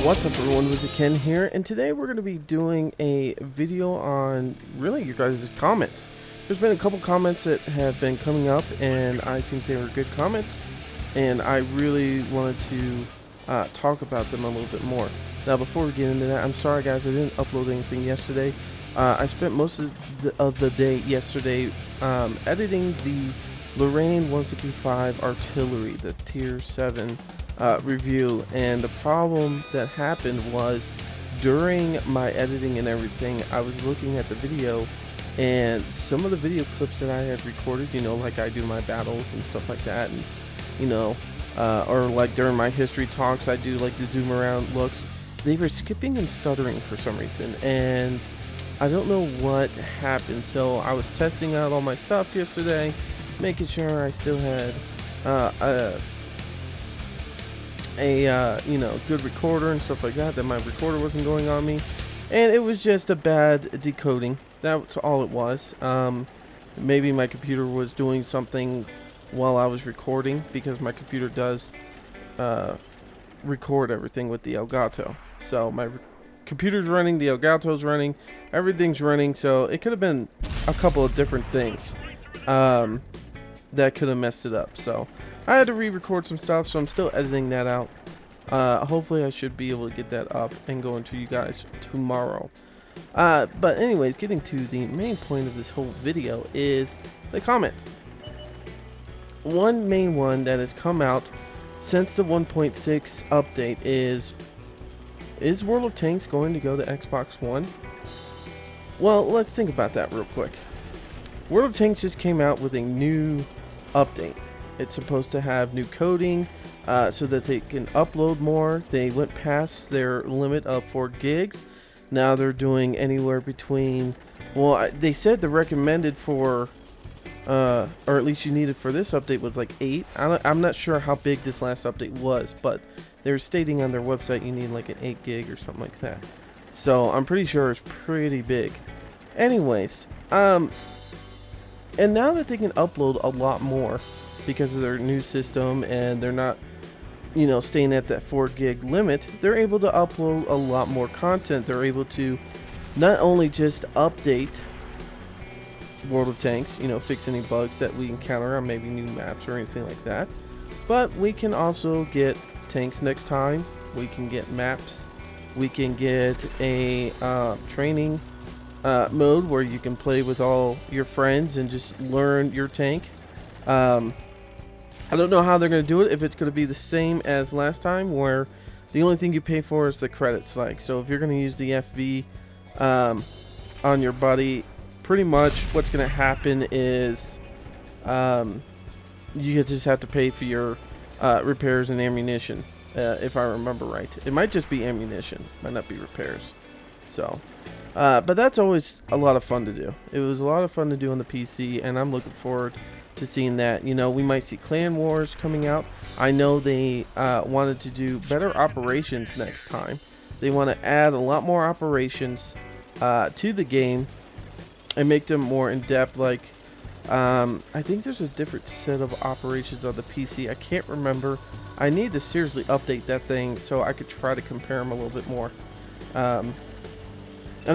What's up everyone, WizardKen here, and today we're going to be doing a video on really your guys' comments. There's been a couple comments that have been coming up and I think they were good comments, and I really wanted to talk about them a little bit more. Now before we get into that, I'm sorry guys, I didn't upload anything yesterday. I spent most of the day yesterday editing the Lorraine 155 artillery, the tier 7 review, and the problem that happened was during my editing and everything, I was looking at the video, and some of the video clips that I had recorded, you know, like I do my battles and stuff like that, and you know, or like during my history talks, I do like the zoom around looks, they were skipping and stuttering for some reason, and I don't know what happened. So I was testing out all my stuff yesterday, making sure I still had you know, good recorder and stuff like that, that my recorder wasn't going on me, and it was just a bad decoding. That's all it was. Maybe my computer was doing something while I was recording, because my computer does record everything with the Elgato. So my computer's running, the Elgato's running, everything's running, so it could have been a couple of different things that could have messed it up. So I had to re-record some stuff, so I'm still editing that out. Hopefully I should be able to get that up and going to you guys tomorrow. But anyways, getting to the main point of this whole video is the comments. One main one that has come out since the 1.6 update is World of Tanks going to go to Xbox One? Well, let's think about that real quick. World of Tanks just came out with a new update. It's supposed to have new coding so that they can upload more. They went past their limit of 4 gigs. Now they're doing anywhere between, well, they said the recommended for, or at least you needed for this update was like 8. I'm not sure how big this last update was, but they're stating on their website you need like an 8 gig or something like that. So I'm pretty sure it's pretty big. Anyways, and now that they can upload a lot more because of their new system, and they're not, you know, staying at that 4 gig limit, they're able to upload a lot more content. They're able to not only just update World of Tanks, you know, fix any bugs that we encounter on maybe new maps or anything like that, but we can also get tanks next time, we can get maps, we can get a training mode where you can play with all your friends and just learn your tank. I don't know how they're going to do it, if it's going to be the same as last time where the only thing you pay for is the credits. Like, so if you're going to use the FV on your buddy, pretty much what's going to happen is you just have to pay for your repairs and ammunition, if I remember right. It might just be ammunition, might not be repairs. So but that's always a lot of fun to do. It was a lot of fun to do on the PC, and I'm looking forward to seeing that. You know, we might see Clan Wars coming out. I know they wanted to do better operations next time. They want to add a lot more operations to the game and make them more in-depth. Like, I think there's a different set of operations on the PC. I can't remember. I need to seriously update that thing so I could try to compare them a little bit more. And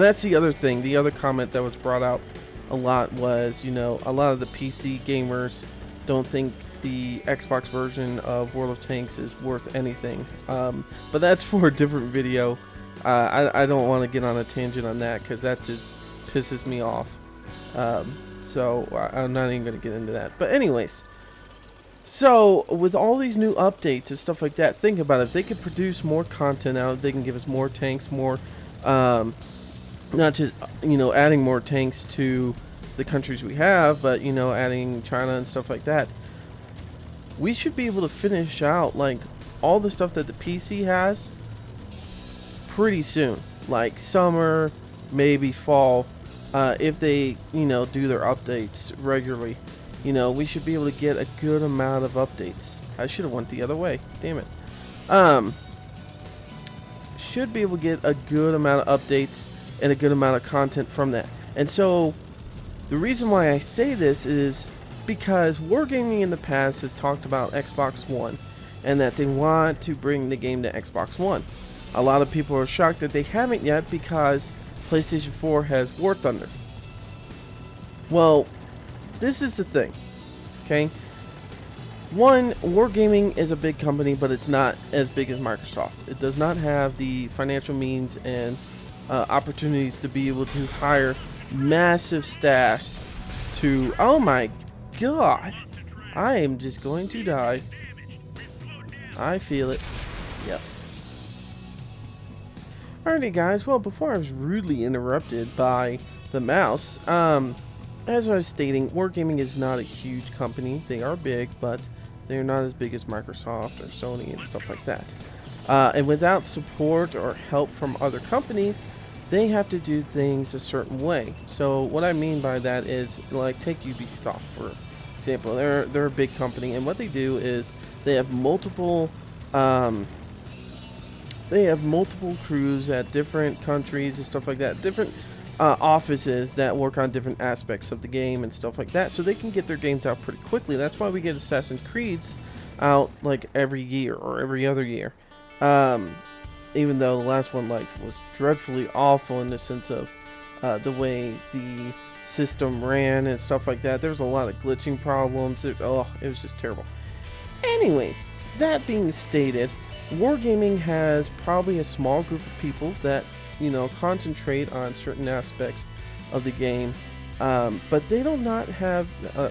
that's the other thing. The other comment that was brought out a lot was, you know, a lot of the PC gamers don't think the Xbox version of World of Tanks is worth anything. But that's for a different video. I don't want to get on a tangent on that because that just pisses me off. So I'm not even going to get into that. But anyways, so with all these new updates and stuff like that, think about it. If they could produce more content out, they can give us more tanks, more not just, you know, adding more tanks to the countries we have, but, you know, adding China and stuff like that. We should be able to finish out like all the stuff that the PC has pretty soon, like summer, maybe fall, if they, you know, do their updates regularly. You know, we should be able to get a good amount of updates. I should have went the other way, damn it. Should be able to get a good amount of updates and a good amount of content from that. And so the reason why I say this is because Wargaming in the past has talked about Xbox One and that they want to bring the game to Xbox One. A lot of people are shocked that they haven't yet because PlayStation 4 has War Thunder. Well, this is the thing, okay? One, Wargaming is a big company, but it's not as big as Microsoft. It does not have the financial means and opportunities to be able to hire massive staffs to... Oh my god! I am just going to die. I feel it. Yep. Alrighty guys, well before I was rudely interrupted by the mouse, as I was stating, Wargaming is not a huge company. They are big, but they're not as big as Microsoft or Sony and stuff like that. And without support or help from other companies, they have to do things a certain way. So what I mean by that is, like, take Ubisoft for example. They're a big company, and what they do is they have multiple crews at different countries and stuff like that, different offices that work on different aspects of the game and stuff like that, so they can get their games out pretty quickly. That's why we get Assassin's Creeds out like every year or every other year, even though the last one like was dreadfully awful in the sense of the way the system ran and stuff like that. There's a lot of glitching problems. It was just terrible. Anyways, that being stated, Wargaming has probably a small group of people that, you know, concentrate on certain aspects of the game, but they do not have the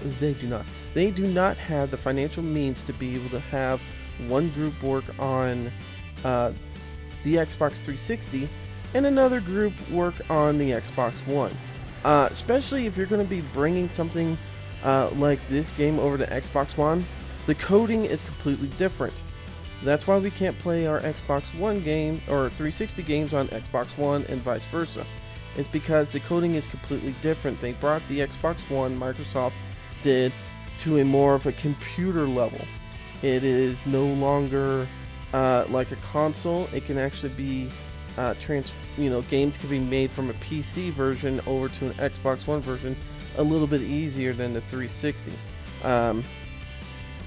financial means to be able to have one group work on the Xbox 360 and another group work on the Xbox One. Especially if you're going to be bringing something like this game over to Xbox One, the coding is completely different. That's why we can't play our Xbox One game or 360 games on Xbox One and vice versa. It's because the coding is completely different. They brought the Xbox One, Microsoft did, to a more of a computer level. It is no longer like a console. It can actually be games can be made from a PC version over to an Xbox One version a little bit easier than the 360.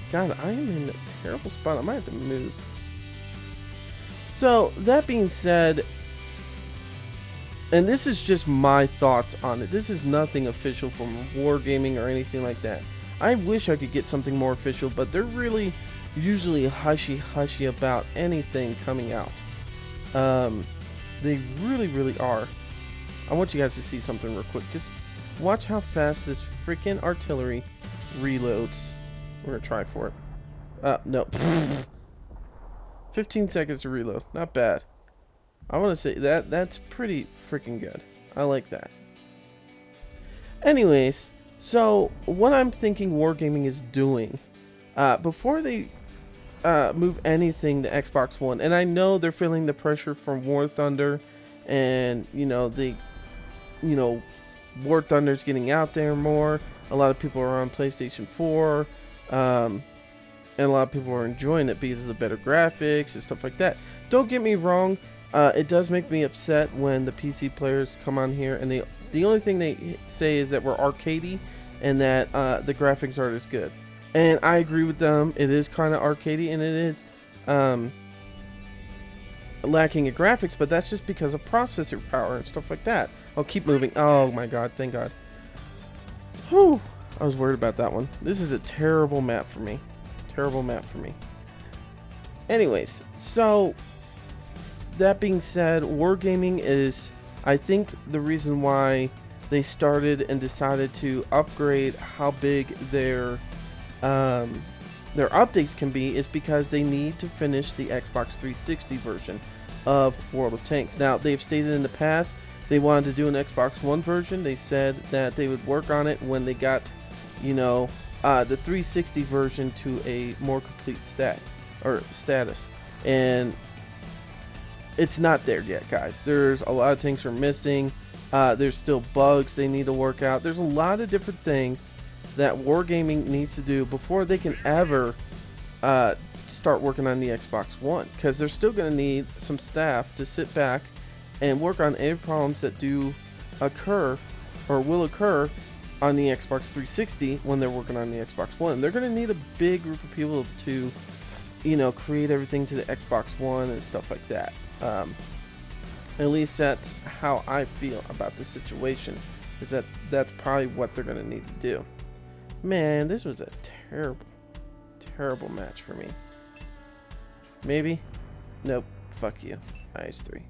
God, I am in a terrible spot. I might have to move. So, that being said, and this is just my thoughts on it. This is nothing official from Wargaming or anything like that. I wish I could get something more official, but they're really usually hushy about anything coming out. They really are. I want you guys to see something real quick. Just watch how fast this freaking artillery reloads. We're gonna try for it. No. 15 seconds to reload. Not bad. I want to say that's pretty freaking good. I like that. Anyways, so what I'm thinking Wargaming is doing, before they move anything to Xbox One, and I know they're feeling the pressure from War Thunder, and War Thunder's getting out there more. A lot of people are on PlayStation 4. And a lot of people are enjoying it because of the better graphics and stuff like that. Don't get me wrong, it does make me upset when the PC players come on here and the only thing they say is that we're arcadey and that the graphics aren't as good. And I agree with them. It is kind of arcadey and it is lacking in graphics, but that's just because of processor power and stuff like that. I'll keep moving. Oh my god, thank god. Whew. I was worried about that one. This is a terrible map for me. Terrible map for me. Anyways, so that being said, Wargaming is, I think, the reason why they started and decided to upgrade how big their updates can be is because they need to finish the Xbox 360 version of World of Tanks. Now, they've stated in the past they wanted to do an Xbox One version. They said that they would work on it when they got the 360 version to a more complete status, and it's not there yet, guys. There's a lot of things are missing. There's still bugs they need to work out. There's a lot of different things that Wargaming needs to do before they can ever start working on the Xbox One, because they're still going to need some staff to sit back and work on any problems that do occur or will occur on the Xbox 360 when they're working on the Xbox One. They're going to need a big group of people to, create everything to the Xbox One and stuff like that. At least that's how I feel about the situation. Is that's probably what they're gonna need to do. Man, this was a terrible match for me. Maybe? Nope. Fuck you. IS3.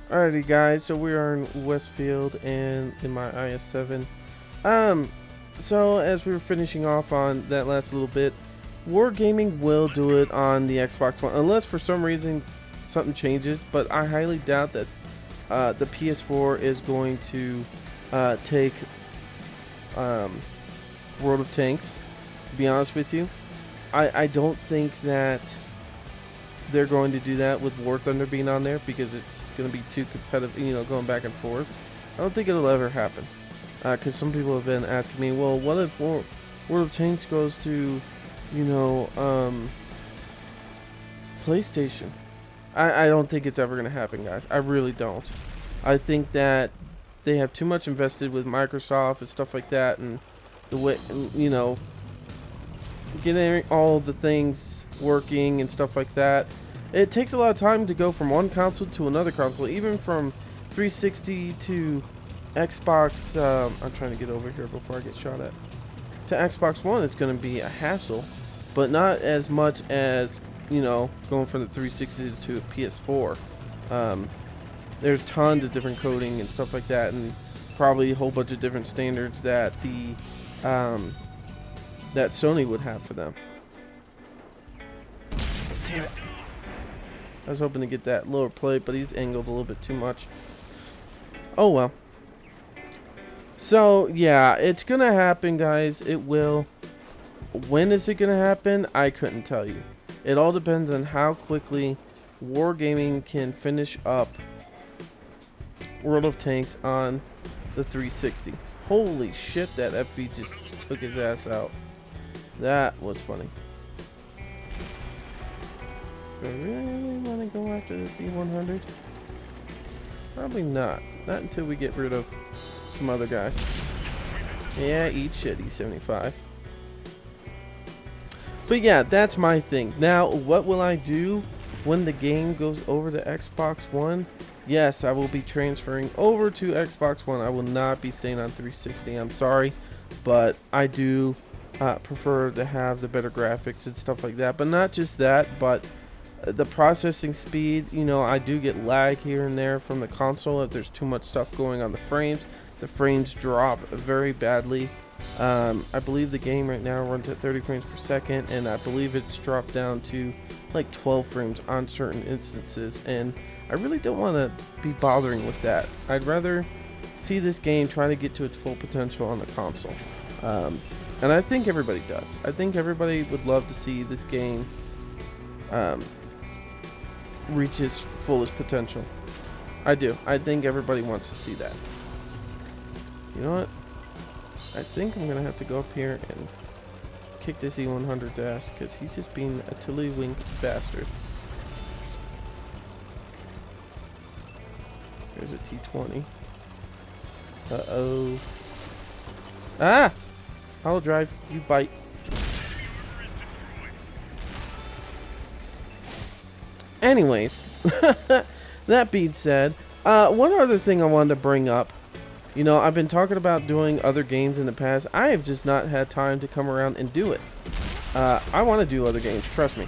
Alrighty, guys. So we are in Westfield and in my IS7. So as we were finishing off on that last little bit, Wargaming will do it on the Xbox One, unless for some reason something changes. But I highly doubt that the PS4 is going to take World of Tanks. To be honest with you, I don't think that they're going to do that with War Thunder being on there, because it's going to be too competitive, you know, going back and forth. I don't think it'll ever happen, because some people have been asking me, well, what if World of Tanks goes to, you know, PlayStation? I don't think it's ever going to happen, guys. I really don't. I think that they have too much invested with Microsoft and stuff like that, and the way, you know, getting all the things working and stuff like that. It takes a lot of time to go from one console to another console, even from 360 to Xbox. I'm trying to get over here before I get shot at. To Xbox One, it's going to be a hassle, but not as much as, you know, going from the 360 to a PS4. There's tons of different coding and stuff like that, and probably a whole bunch of different standards that the that Sony would have for them. Damn it. I was hoping to get that lower plate, but he's angled a little bit too much. Oh well. So, yeah, it's going to happen, guys. It will. When is it going to happen? I couldn't tell you. It all depends on how quickly Wargaming can finish up World of Tanks on the 360. Holy shit, that FV just took his ass out. That was funny. Do I really want to go after this E100? Probably not. Not until we get rid of some other guys. Yeah, eat shit, E75. But yeah, that's my thing. Now, what will I do when the game goes over to Xbox One? Yes, I will be transferring over to Xbox One. I will not be staying on 360. I'm sorry, but I do prefer to have the better graphics and stuff like that. But not just that, but the processing speed. You know, I do get lag here and there from the console if there's too much stuff going on the frames. The frames drop very badly. I believe the game right now runs at 30 frames per second, and I believe it's dropped down to like 12 frames on certain instances, and I really don't want to be bothering with that. I'd rather see this game try to get to its full potential on the console, and I think everybody does. I think everybody would love to see this game reach its fullest potential. I do. I think everybody wants to see that. You know what? I think I'm gonna have to go up here and kick this E100's ass, because he's just being a tiddlywink bastard. There's a T20. Uh-oh. Ah! I'll drive. You bite. Anyways, that being said, one other thing I wanted to bring up. You know, I've been talking about doing other games in the past. I have just not had time to come around and do it. I want to do other games, trust me.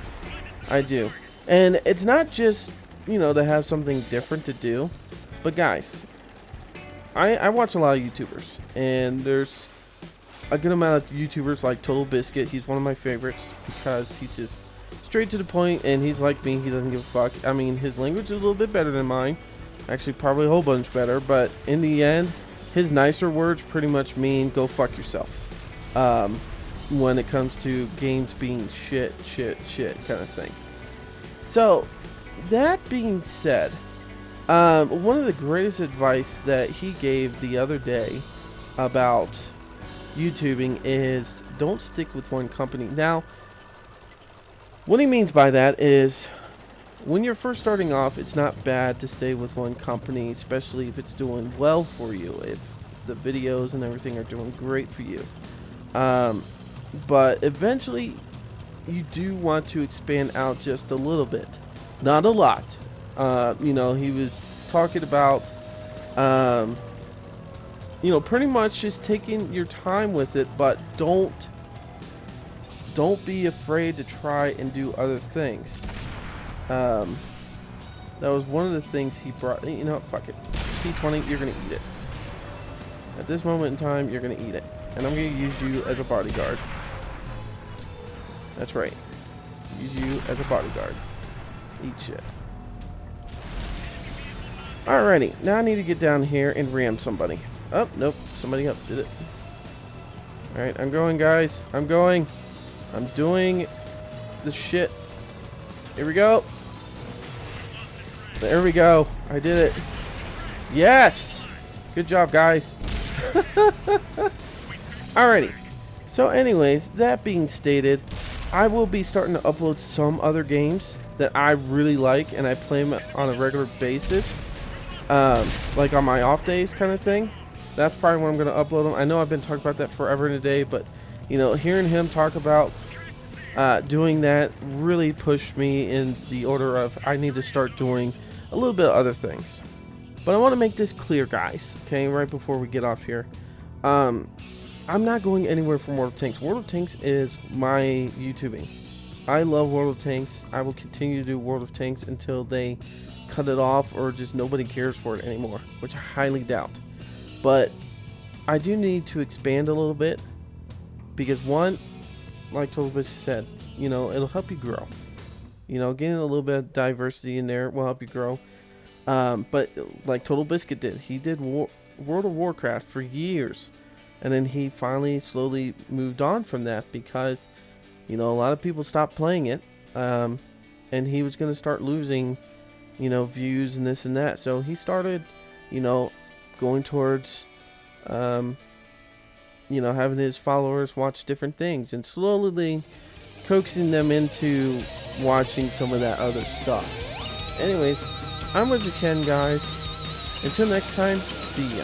I do. And it's not just, you know, to have something different to do. But guys, I watch a lot of YouTubers. And there's a good amount of YouTubers like Total Biscuit. He's one of my favorites because he's just straight to the point, and he's like me. He doesn't give a fuck. I mean, his language is a little bit better than mine. Actually, probably a whole bunch better. But in the end, his nicer words pretty much mean go fuck yourself. When it comes to games being shit kind of thing. So, that being said, one of the greatest advice that he gave the other day about YouTubing is don't stick with one company. Now, what he means by that is when you're first starting off, it's not bad to stay with one company, especially if it's doing well for you, if the videos and everything are doing great for you. But eventually, you do want to expand out just a little bit, not a lot. You know, he was talking about, you know, pretty much just taking your time with it, but don't be afraid to try and do other things. That was one of the things he brought. You know, fuck it. T20, you're gonna eat it. At this moment in time, you're gonna eat it, and I'm gonna use you as a bodyguard. That's right. Use you as a bodyguard. Eat shit. Alrighty, now I need to get down here and ram somebody. Oh, nope, somebody else did it. Alright, I'm going, guys. I'm going. I'm doing the shit. Here we go. There we go. I did it. Yes! Good job, guys. Alrighty. So anyways, that being stated, I will be starting to upload some other games that I really like and I play them on a regular basis. Like on my off days kind of thing. That's probably when I'm going to upload them. I know I've been talking about that forever and a day, but you know, hearing him talk about doing that really pushed me in the order of I need to start doing a little bit of other things. But I want to make this clear, guys, okay, right before we get off here. I'm not going anywhere from World of Tanks. World of Tanks is my YouTubing. I love World of Tanks. I will continue to do World of Tanks until they cut it off or just nobody cares for it anymore, which I highly doubt. But I do need to expand a little bit because, one, like Total Biscuit said, you know, it'll help you grow. You know, getting a little bit of diversity in there will help you grow. But like Total Biscuit did, he did World of Warcraft for years, and then he finally slowly moved on from that because, you know, a lot of people stopped playing it, and he was going to start losing, you know, views and this and that. So he started, you know, going towards, you know, having his followers watch different things and slowly coaxing them into watching some of that other stuff. Anyways, I'm WizardKen, guys. Until next time, see ya.